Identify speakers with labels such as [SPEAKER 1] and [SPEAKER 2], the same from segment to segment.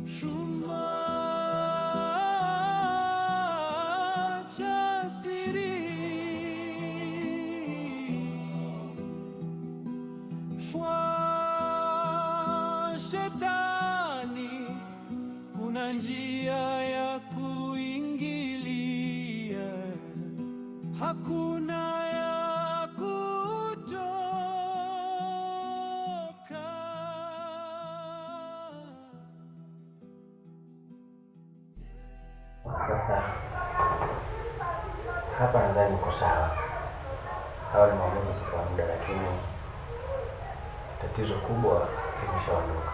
[SPEAKER 1] Chuma cha siri kwa shetani, una njia ya kuingilia, hakuna ya kutoka.
[SPEAKER 2] Sasa hapa nadhani niko sawa. Hawa ni maumivu kwa muda, lakini tatizo kubwa limeshaondoka.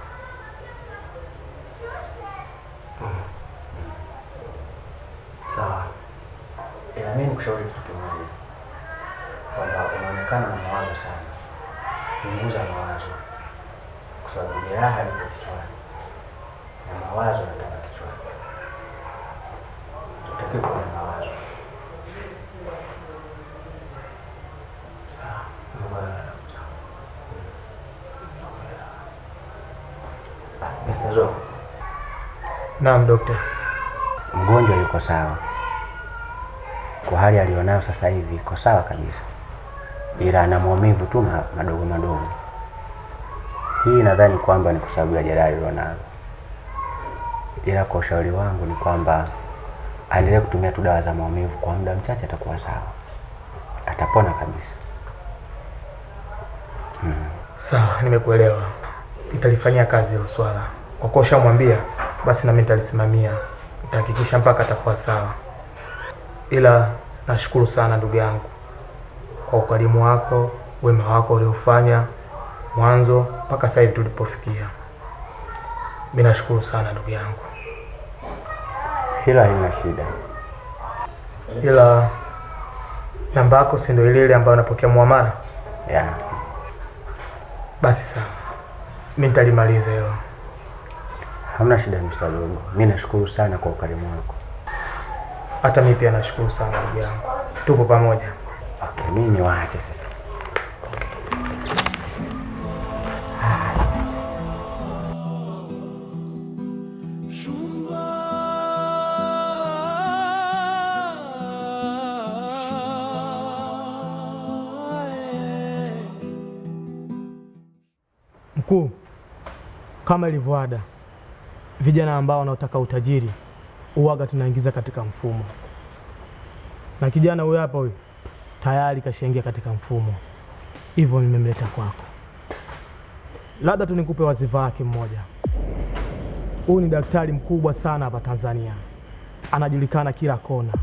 [SPEAKER 2] Sawa. Ila mimi nikushauri kitu kimoja, kwamba unaonekana na mawazo sana. Punguza mawazo, kwa sababu jeraha liko kichwani na mawazo yanatoka kichwani. Tutaki kuwa na mawazo. Mr. Zo.
[SPEAKER 3] Naam, daktari.
[SPEAKER 2] Mgonjwa yuko sawa. Kwa hali alionayo sasa hivi iko sawa kabisa. Ila ana maumivu tu madogo madogo. Hii nadhani kwamba ni kwa sababu ya jeraha alilonalo. Ila kwa ushauri wangu ni kwamba aendelee kutumia tu dawa za maumivu, kwa muda mchache atakuwa sawa. Atapona kabisa.
[SPEAKER 3] Sawa, nimekuelewa. Nitalifanyia kazi hilo swala. Kwa kuwa ushamwambia, basi na mimi nitalisimamia. Nitahakikisha mpaka atakuwa sawa. Ila nashukuru sana ndugu yangu kwa ukarimu wako, wema wako uliofanya mwanzo mpaka sasa hivi tulipofikia. Mimi nashukuru sana ndugu yangu.
[SPEAKER 2] Hila haina shida.
[SPEAKER 3] Ila namba yako si ndio ile ambayo unapokea muamala?
[SPEAKER 2] Yeah.
[SPEAKER 3] Basi sawa. Mimi nitalimaliza hilo.
[SPEAKER 2] Hamna shida Mr. Zogo. Mimi nashukuru sana kwa ukarimu wako.
[SPEAKER 3] Hata mimi pia nashukuru sana ndugu yangu. Tupo pamoja.
[SPEAKER 2] Okay, mimi niwaache sasa.
[SPEAKER 3] Mkuu, kama ilivyoada, vijana ambao wanaotaka utajiri uwaga tunaingiza katika mfumo. Na kijana huyu hapa huyu tayari kashaingia katika mfumo. Hivyo nimemleta kwako. Labda tu nikupe wazifa wake mmoja. Huyu ni daktari mkubwa sana hapa Tanzania. Anajulikana kila kona.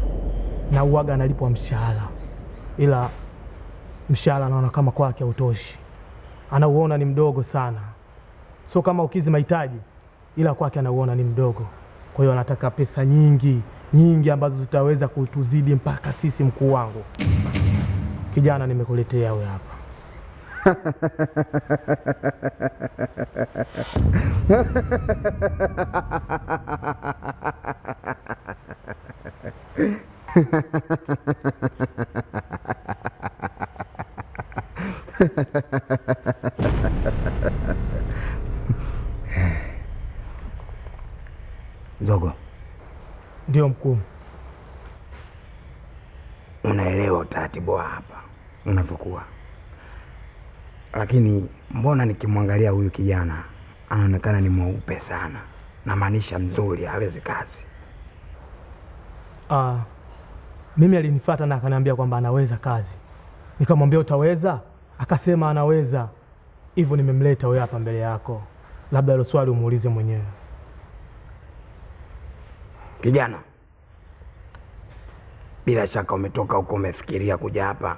[SPEAKER 3] Na uwaga analipwa mshahara. Ila mshahara anaona kama kwake hautoshi. Anauona ni mdogo sana. So kama ukizi mahitaji, ila kwake anauona ni mdogo. Kwa hiyo anataka pesa nyingi, nyingi ambazo zitaweza kutuzidi mpaka sisi mkuu wangu. Kijana nimekuletea wewe hapa.
[SPEAKER 4] Zogo.
[SPEAKER 3] Ndio mkuu.
[SPEAKER 4] Unaelewa utaratibu hapa unavyokuwa. Lakini mbona nikimwangalia huyu kijana anaonekana ni mweupe sana. Na maanisha mzuri, hawezi kazi.
[SPEAKER 3] Mimi alinifuata na akaniambia kwamba anaweza kazi. Nikamwambia utaweza? Akasema anaweza. Hivyo nimemleta wewe hapa mbele yako. Labda hilo swali umuulize mwenyewe.
[SPEAKER 4] Kijana, bila shaka umetoka huko umefikiria kuja hapa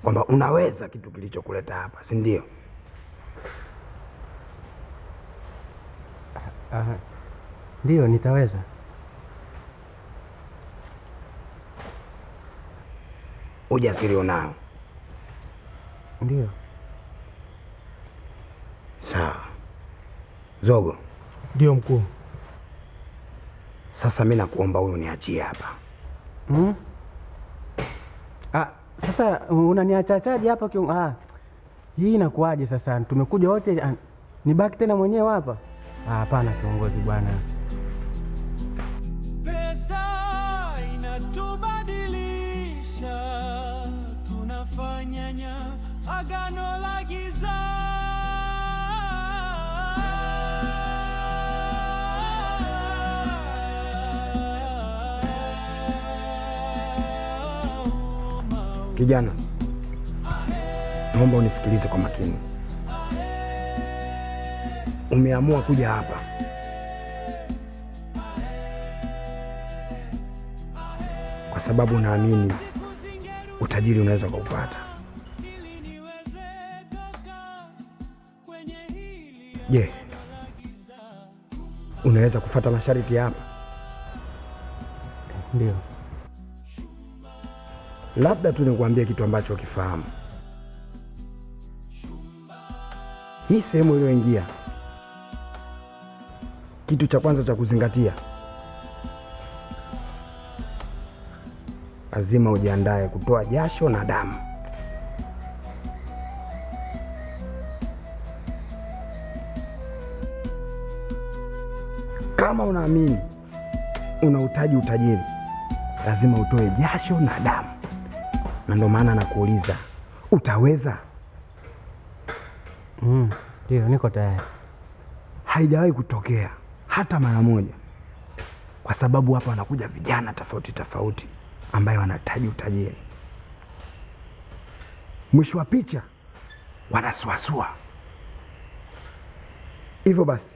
[SPEAKER 4] kwamba unaweza kitu kilichokuleta hapa, si ndio?
[SPEAKER 2] Ndio, nitaweza.
[SPEAKER 4] Ujasiri unao?
[SPEAKER 2] Ndio.
[SPEAKER 4] Sawa. Zogo.
[SPEAKER 3] Ndio mkuu.
[SPEAKER 4] Sasa mimi nakuomba huyu niachie hapa.
[SPEAKER 2] Sasa unaniachachaje hapa hii inakuaje sasa? Tumekuja wote, nibaki tena mwenyewe hapa? Hapana kiongozi bwana.
[SPEAKER 1] Pesa inatubadilisha, tunafanyanya agano la giza.
[SPEAKER 4] Kijana, naomba unisikilize kwa makini. Umeamua kuja hapa kwa sababu naamini utajiri unaweza kuupata. Je, unaweza kufuata masharti hapa?
[SPEAKER 2] Ndio.
[SPEAKER 4] Labda tu nikwambie kitu ambacho ukifahamu. Hii sehemu iliyoingia, kitu cha kwanza cha kuzingatia, lazima ujiandae kutoa jasho na damu. Kama unaamini unahitaji utajiri, lazima utoe jasho na damu. Na ndio maana nakuuliza, utaweza?
[SPEAKER 2] Ndio, niko tayari.
[SPEAKER 4] Haijawahi kutokea hata mara moja, kwa sababu hapa wanakuja vijana tofauti tofauti ambayo wanahitaji utajiri. Mwisho wa picha wanasuasua. Hivyo basi,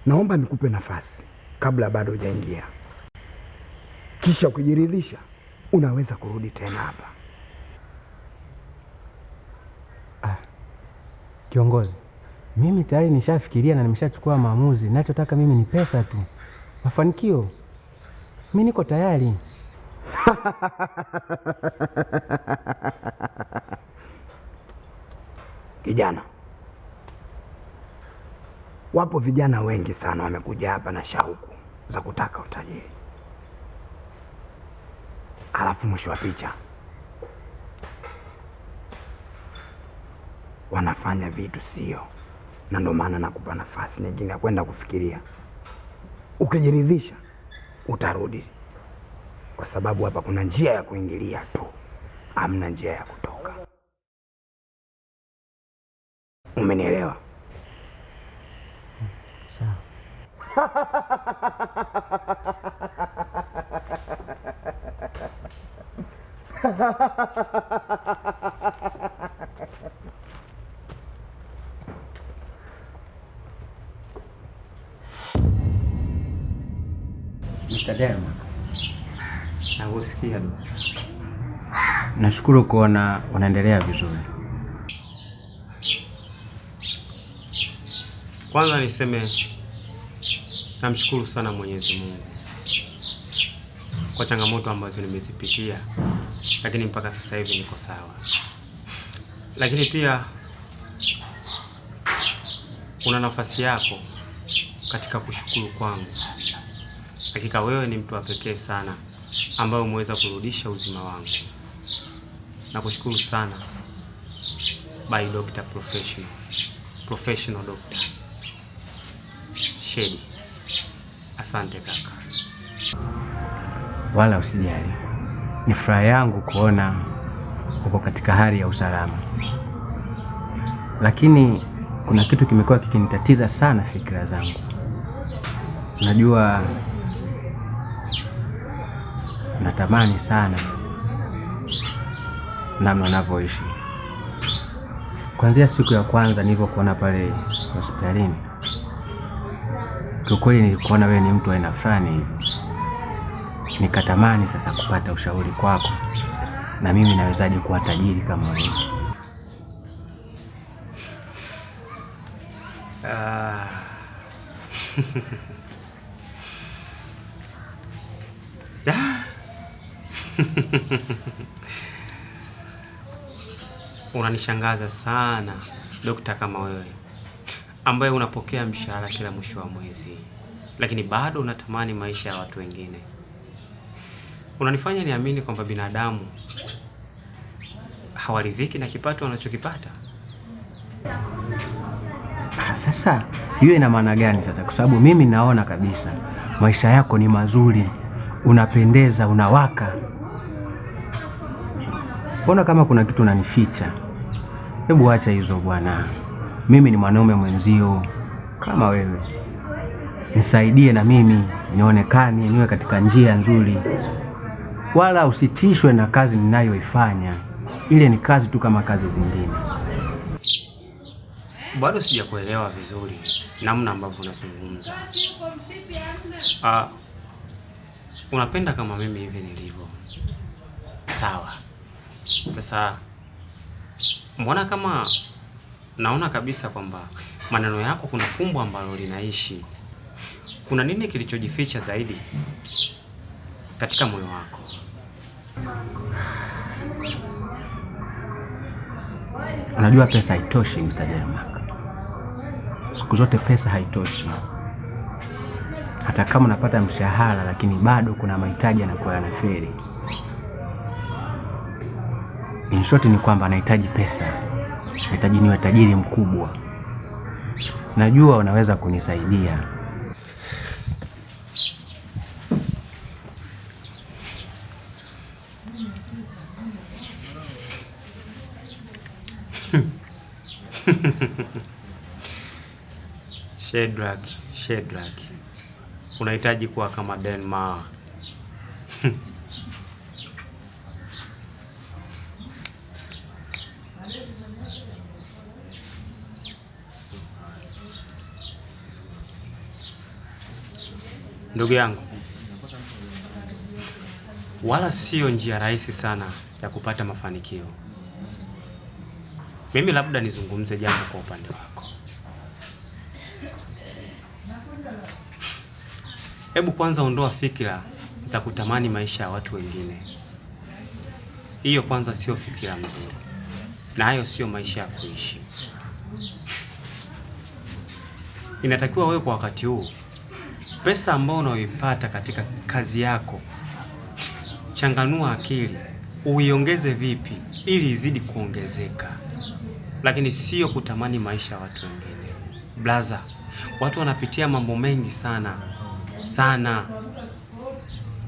[SPEAKER 4] naomba nikupe nafasi kabla bado hujaingia, kisha ukijiridhisha unaweza kurudi tena hapa.
[SPEAKER 2] Kiongozi, mimi tayari nishafikiria na nimeshachukua maamuzi. Ninachotaka mimi ni pesa tu, mafanikio. Mimi niko tayari.
[SPEAKER 4] Kijana, wapo vijana wengi sana wamekuja hapa na shauku za kutaka utajiri, alafu mwisho wa picha wanafanya vitu sio. Na ndio maana nakupa nafasi nyingine ya kwenda kufikiria. Ukijiridhisha utarudi, kwa sababu hapa kuna njia ya kuingilia tu, hamna njia ya kutoka. Umenielewa?
[SPEAKER 2] Sawa. Mtadema, nakusikia. Nashukuru kuona unaendelea vizuri.
[SPEAKER 5] Kwanza niseme namshukuru sana Mwenyezi Mungu kwa changamoto ambazo nimezipitia, lakini mpaka sasa hivi niko sawa. Lakini pia kuna nafasi yako katika kushukuru kwangu. Hakika wewe ni mtu wa pekee sana ambaye umeweza kurudisha uzima wangu. Nakushukuru sana. By Dr. Professional Doctor Shedi. Asante kaka.
[SPEAKER 2] Wala usijali. Ni furaha yangu kuona uko katika hali ya usalama. Lakini kuna kitu kimekuwa kikinitatiza sana fikra zangu. Najua natamani sana namna unavyoishi. Kuanzia siku ya kwanza nilipokuona pale hospitalini, kwa kweli nilikuona wewe ni mtu wa aina fulani hivi. Nikatamani sasa kupata ushauri kwako, na mimi nawezaje kuwa tajiri kama wewe.
[SPEAKER 5] Unanishangaza sana dokta kama wewe ambaye unapokea mshahara kila mwisho wa mwezi, lakini bado unatamani maisha ya watu wengine. Unanifanya niamini kwamba binadamu hawaridhiki na kipato wanachokipata.
[SPEAKER 2] Sasa hiyo ina maana gani sasa? Kwa sababu mimi naona kabisa maisha yako ni mazuri, unapendeza, unawaka. Mbona kama kuna kitu unanificha? Hebu acha hizo bwana. Mimi ni mwanaume mwenzio kama wewe. Nisaidie na mimi nionekane, niwe katika njia nzuri. Wala usitishwe na kazi ninayoifanya. Ile ni kazi tu kama kazi zingine.
[SPEAKER 5] Bado sijakuelewa vizuri namna ambavyo unazungumza. Unapenda kama mimi hivi nilivyo. Sawa. Sasa mbona kama naona kabisa kwamba maneno yako kuna fumbo ambalo linaishi. Kuna nini kilichojificha zaidi katika moyo wako?
[SPEAKER 2] Unajua pesa haitoshi Mr. Denmark. Siku zote pesa haitoshi. Hata kama unapata mshahara lakini bado kuna mahitaji yanakuwa yanafeli. In short ni kwamba nahitaji pesa. Nahitaji niwe tajiri mkubwa. Najua unaweza kunisaidia.
[SPEAKER 5] Shedrack. Unahitaji kuwa kama Denmark. Ndugu yangu, wala sio njia rahisi sana ya kupata mafanikio. Mimi labda nizungumze jambo kwa upande wako. Hebu kwanza ondoa fikira za kutamani maisha ya watu wengine. Hiyo kwanza sio fikira nzuri. Na hayo sio maisha ya kuishi. Inatakiwa wewe kwa wakati huu pesa ambayo unaoipata katika kazi yako, changanua akili, uiongeze vipi ili izidi kuongezeka. Lakini sio kutamani maisha ya watu wengine. Blaza, watu wanapitia mambo mengi sana.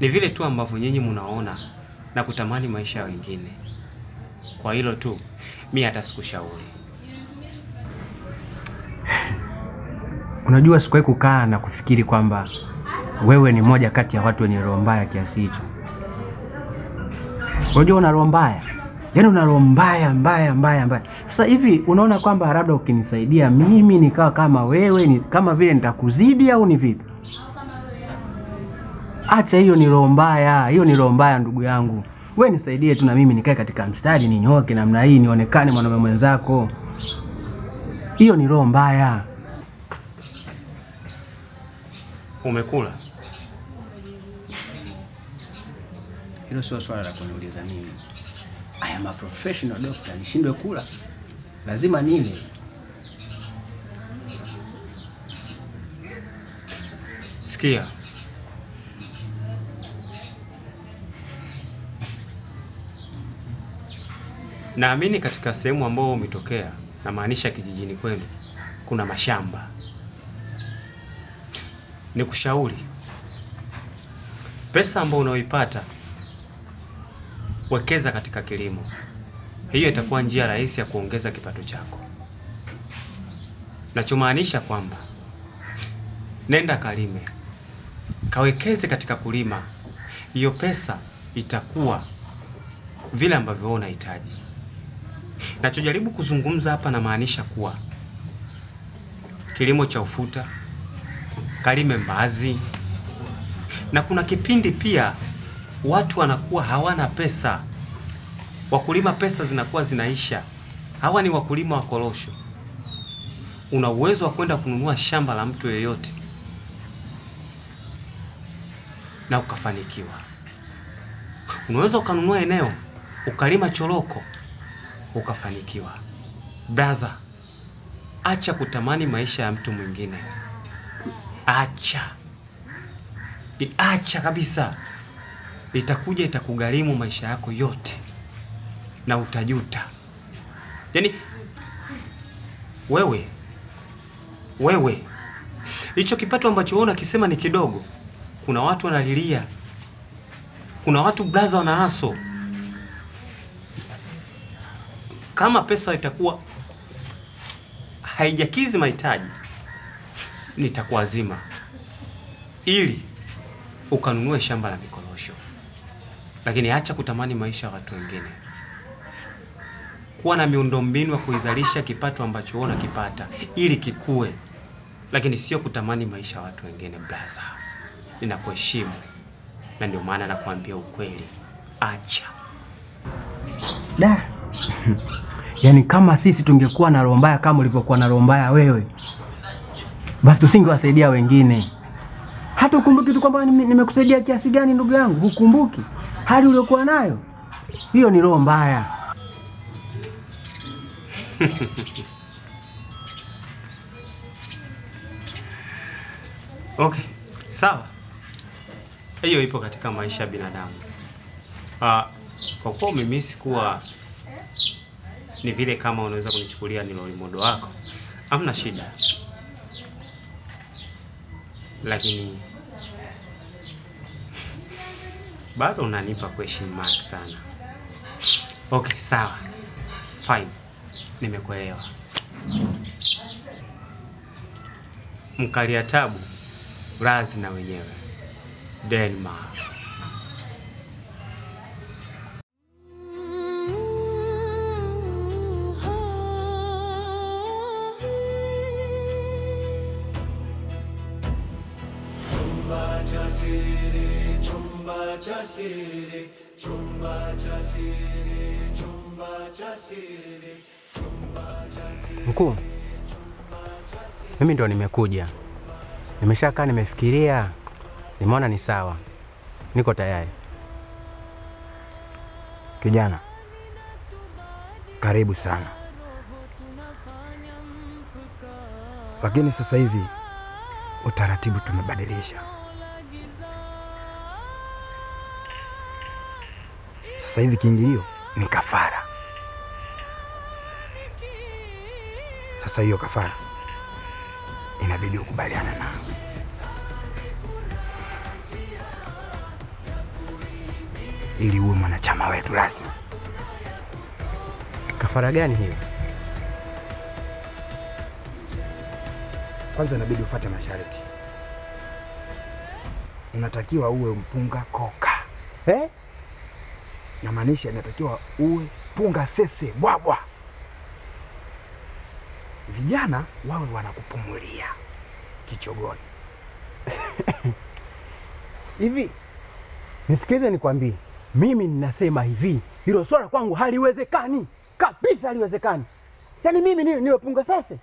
[SPEAKER 5] Ni vile tu ambavyo nyinyi mnaona na kutamani maisha ya wengine. Kwa hilo tu, mimi hata sikushauri.
[SPEAKER 2] Unajua sikuwahi kukaa na kufikiri kwamba wewe ni moja kati ya watu wenye roho mbaya kiasi hicho. Unajua una roho mbaya. Yaani una roho mbaya. Sasa hivi unaona kwamba labda ukinisaidia mimi nikawa kama wewe, ni kama vile nitakuzidi au ni vipi? Acha hiyo, ni roho mbaya. Hiyo ni roho mbaya ndugu yangu. Wewe nisaidie tu na mimi nikae katika mstari, ninyoke namna hii, nionekane mwanaume mwenzako. Hiyo ni roho mbaya.
[SPEAKER 5] Umekula?
[SPEAKER 2] Hilo sio swala la kuniuliza mimi. I am a professional doctor. Nishindwe kula? Lazima nile.
[SPEAKER 5] Sikia. Naamini katika sehemu ambayo umetokea, na maanisha kijijini kwenu, kuna mashamba. Nikushauri, pesa ambayo unaoipata wekeza katika kilimo. Hiyo itakuwa njia rahisi ya kuongeza kipato chako. Nachomaanisha kwamba nenda kalime, kawekeze katika kulima. Hiyo pesa itakuwa vile ambavyo unahitaji. Nachojaribu kuzungumza hapa na maanisha kuwa kilimo cha ufuta, kalime mbazi. Na kuna kipindi pia watu wanakuwa hawana pesa. Wakulima pesa zinakuwa zinaisha. Hawa ni wakulima wa korosho. Una uwezo wa kwenda kununua shamba la mtu yeyote na ukafanikiwa. Unaweza ukanunua eneo, ukalima choroko, ukafanikiwa. Brother, acha kutamani maisha ya mtu mwingine. Acha kabisa. Itakuja itakugharimu maisha yako yote na utajuta. Yaani wewe Wewe, hicho kipato ambacho wewe unakisema ni kidogo, kuna watu wanalilia. Kuna watu blaza wanahaso. Kama pesa itakuwa haijakizi mahitaji, nitakuazima ili ukanunue shamba la mikorosho. Lakini acha kutamani maisha ya watu wengine. Kuwa na miundombinu ya kuizalisha kipato ambacho wewe unakipata ili kikue. Lakini sio kutamani maisha ya watu wengine blaza. Ninakuheshimu na ndio maana nakuambia ukweli. Acha.
[SPEAKER 2] Da. Yaani kama sisi tungekuwa na roho mbaya kama ulivyokuwa na roho mbaya wewe, basi tusingewasaidia wengine. Hata ukumbuki tu kwamba nimekusaidia kiasi gani ndugu yangu? Hukumbuki hali uliokuwa nayo? Hiyo ni roho mbaya.
[SPEAKER 5] Okay, sawa. Hiyo ipo katika maisha ya binadamu. Kwa kuwa umemisi kuwa ni vile kama unaweza kunichukulia ni role model wako, hamna shida. Lakini bado unanipa question mark sana. Okay, sawa. Fine. Nimekuelewa. Mkalia tabu razi na wenyewe. Denmark.
[SPEAKER 2] Mkuu, mimi ndo nimekuja. Nimeshakaa nimefikiria, nimeona ni sawa. Niko tayari.
[SPEAKER 4] Kijana, karibu sana. Lakini sasa hivi utaratibu tumebadilisha. Sasa hivi kiingilio ni kafara. Sasa hiyo kafara inabidi ukubaliana na ili uwe mwanachama wetu rasmi.
[SPEAKER 2] Kafara gani hiyo?
[SPEAKER 4] Kwanza inabidi ufuate masharti. Unatakiwa uwe mpunga koka. Na maanisha inatakiwa uwe punga sese bwabwa. Vijana wawe wanakupumulia kichogoni.
[SPEAKER 2] Hivi nisikilize nikwambie, mimi ninasema hivi, hilo swala kwangu haliwezekani kabisa, haliwezekani. Yaani mimi niwe punga sese?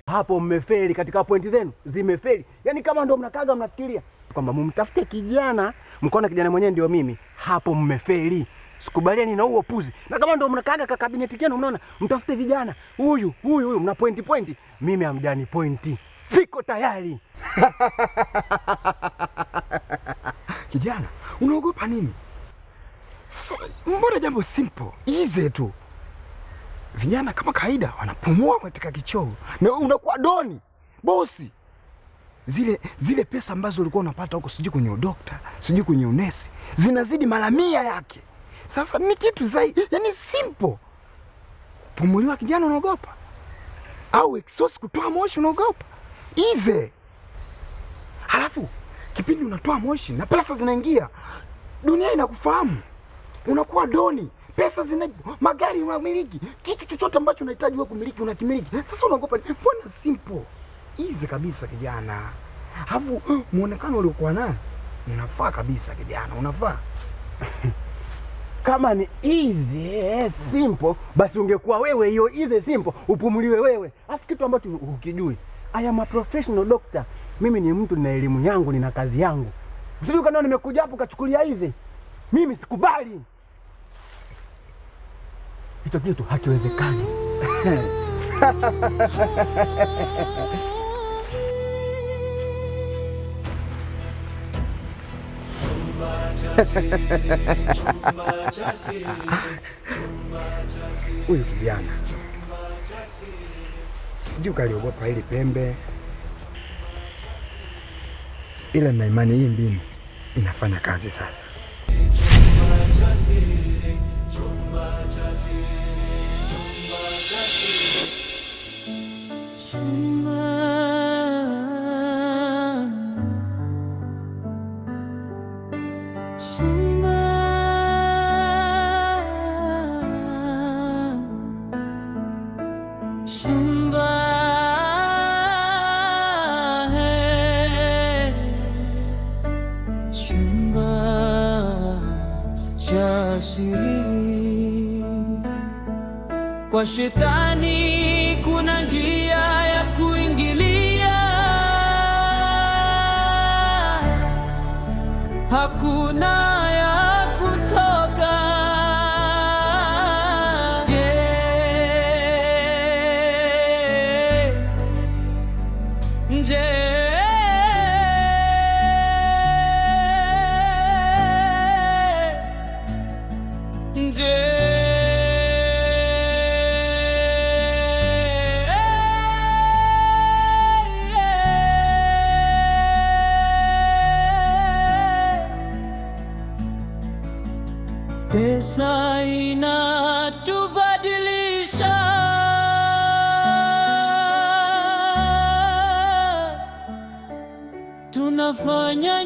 [SPEAKER 2] Hapo mmefeli, katika pointi zenu zimefeli. Yaani kama ndio mnakaga mnafikiria kwamba mumtafute kijana, mkaona kijana mwenyewe ndio mimi, hapo mmefeli. Sikubaliani na huo puzi. Na kama ndio mnakaga ka kabineti yenu mnaona mtafute vijana, huyu mna pointi. Mimi hamjani pointi. Siko tayari.
[SPEAKER 4] Kijana, unaogopa nini? Mbona jambo simple, easy tu. Vijana kama kawaida wanapumua katika kichoo na unakuwa doni, bosi. Zile pesa ambazo ulikuwa unapata huko sijui kwenye udokta, sijui kwenye unesi, zinazidi mara 100 yake. Sasa ni kitu zaidi, yani simple. Pumuliwa kijana unaogopa? Au exhaust kutoa moshi unaogopa? Easy. Halafu kipindi unatoa moshi na pesa zinaingia, dunia inakufahamu. Unakuwa doni, pesa zina, magari unamiliki, kitu chochote ambacho unahitaji wewe kumiliki unakimiliki. Sasa unaogopa? Mbona simple. Easy kabisa kijana. Halafu muonekano uliokuwa nayo unafaa kabisa kijana, unafaa.
[SPEAKER 2] Kama ni easy simple, basi ungekuwa wewe hiyo easy simple upumuliwe wewe. Afu kitu ambacho ukijui, I am a professional doctor. Mimi ni mtu nina elimu yangu, nina kazi yangu. Usije ukaona nimekuja hapo kachukulia easy. Mimi sikubali. Hicho kitu hakiwezekani.
[SPEAKER 4] Huyu kijana sijui kaliogopa hili pembe ila na imani hii mbinu inafanya kazi sasa.
[SPEAKER 1] Kwa shetani kuna njia ya kuingilia, hakuna ya kutoka. Nje pesa inatubadilisha, tunafanya